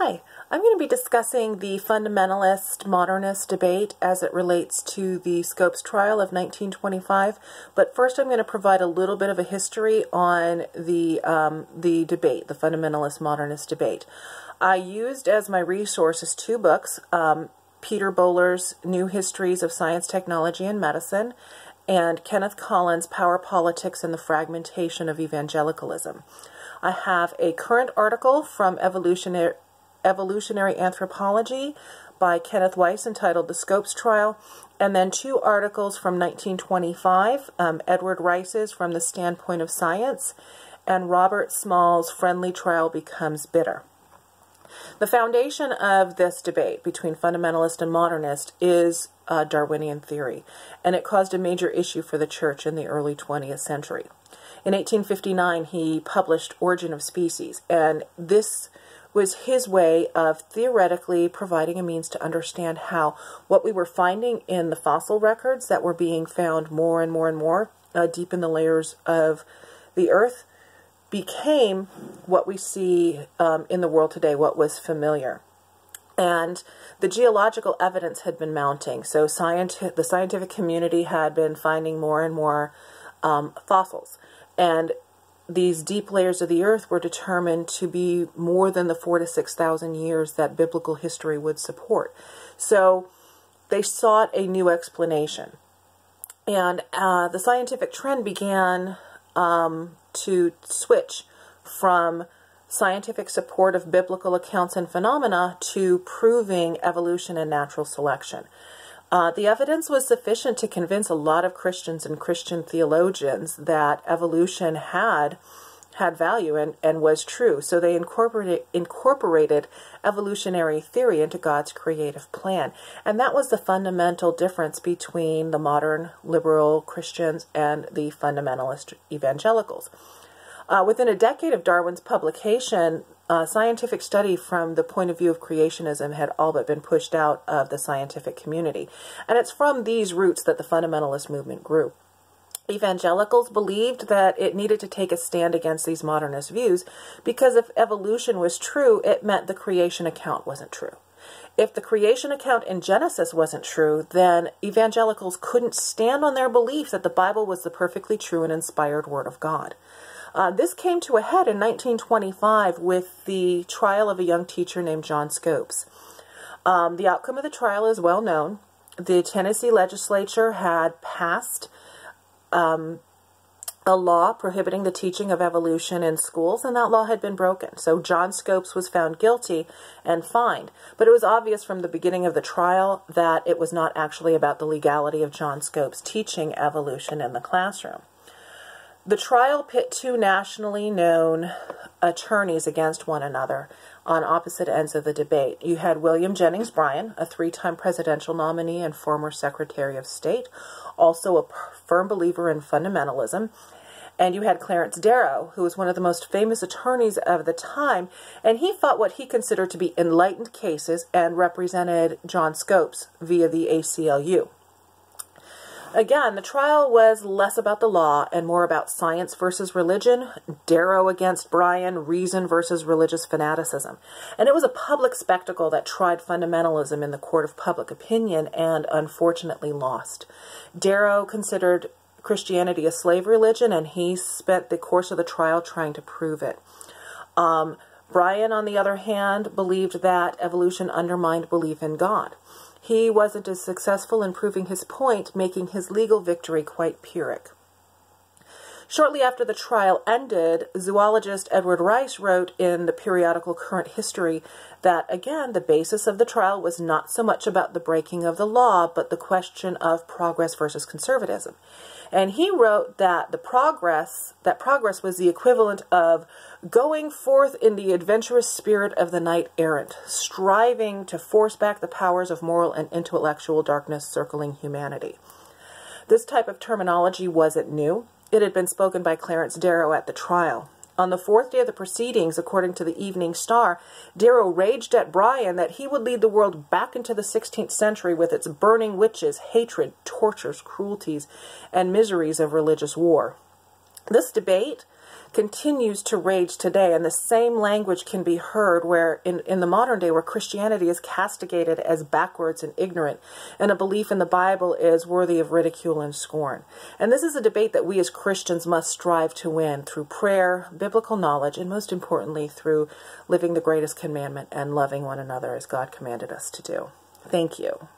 Hi, I'm going to be discussing the fundamentalist-modernist debate as it relates to the Scopes trial of 1925, but first I'm going to provide a little bit of a history on the debate, the fundamentalist-modernist debate. I used as my resources two books, Peter Bowler's New Histories of Science, Technology, and Medicine, and Kenneth Collins' Power, Politics, and the Fragmentation of Evangelicalism. I have a current article from Evolutionary Anthropology by Kenneth Huis entitled The Scopes Trial, and then two articles from 1925, Edward Rice's From the Standpoint of Science, and Robert Small's Friendly Trial Becomes Bitter. The foundation of this debate between fundamentalist and modernist is Darwinian theory, and it caused a major issue for the church in the early 20th century. In 1859, he published Origin of Species, and this was his way of theoretically providing a means to understand how what we were finding in the fossil records that were being found more and more and more deep in the layers of the earth became what we see in the world today, what was familiar. And the geological evidence had been mounting, so the scientific community had been finding more and more fossils. And these deep layers of the earth were determined to be more than the 4,000 to 6,000 years that biblical history would support. So they sought a new explanation. And the scientific trend began to switch from scientific support of biblical accounts and phenomena to proving evolution and natural selection. The evidence was sufficient to convince a lot of Christians and Christian theologians that evolution had value and was true. So they incorporated evolutionary theory into God's creative plan. And that was the fundamental difference between the modern liberal Christians and the fundamentalist evangelicals. Within a decade of Darwin's publication, scientific study from the point of view of creationism had all but been pushed out of the scientific community. And it's from these roots that the fundamentalist movement grew. Evangelicals believed that it needed to take a stand against these modernist views because if evolution was true, it meant the creation account wasn't true. If the creation account in Genesis wasn't true, then evangelicals couldn't stand on their belief that the Bible was the perfectly true and inspired Word of God. This came to a head in 1925 with the trial of a young teacher named John Scopes. The outcome of the trial is well known. The Tennessee legislature had passed a law prohibiting the teaching of evolution in schools, and that law had been broken. So John Scopes was found guilty and fined. But it was obvious from the beginning of the trial that it was not actually about the legality of John Scopes teaching evolution in the classroom. The trial pit two nationally known attorneys against one another on opposite ends of the debate. You had William Jennings Bryan, a three-time presidential nominee and former Secretary of State, also a firm believer in fundamentalism. And you had Clarence Darrow, who was one of the most famous attorneys of the time, and he fought what he considered to be enlightened cases and represented John Scopes via the ACLU. Again, the trial was less about the law and more about science versus religion, Darrow against Bryan, reason versus religious fanaticism. And it was a public spectacle that tried fundamentalism in the court of public opinion and unfortunately lost. Darrow considered Christianity a slave religion, and he spent the course of the trial trying to prove it. Bryan, on the other hand, believed that evolution undermined belief in God. He wasn't as successful in proving his point, making his legal victory quite Pyrrhic. Shortly after the trial ended, zoologist Edward Rice wrote in the periodical Current History that, again, the basis of the trial was not so much about the breaking of the law, but the question of progress versus conservatism. And he wrote that progress was the equivalent of going forth in the adventurous spirit of the knight errant, striving to force back the powers of moral and intellectual darkness circling humanity. This type of terminology wasn't new. It had been spoken by Clarence Darrow at the trial. On the fourth day of the proceedings, according to the Evening Star, Darrow raged at Bryan that he would lead the world back into the 16th century with its burning witches, hatred, tortures, cruelties, and miseries of religious war. This debate continues to rage today, and the same language can be heard where in the modern day where Christianity is castigated as backwards and ignorant, and a belief in the Bible is worthy of ridicule and scorn. And this is a debate that we as Christians must strive to win through prayer, biblical knowledge, and most importantly through living the greatest commandment and loving one another as God commanded us to do. Thank you.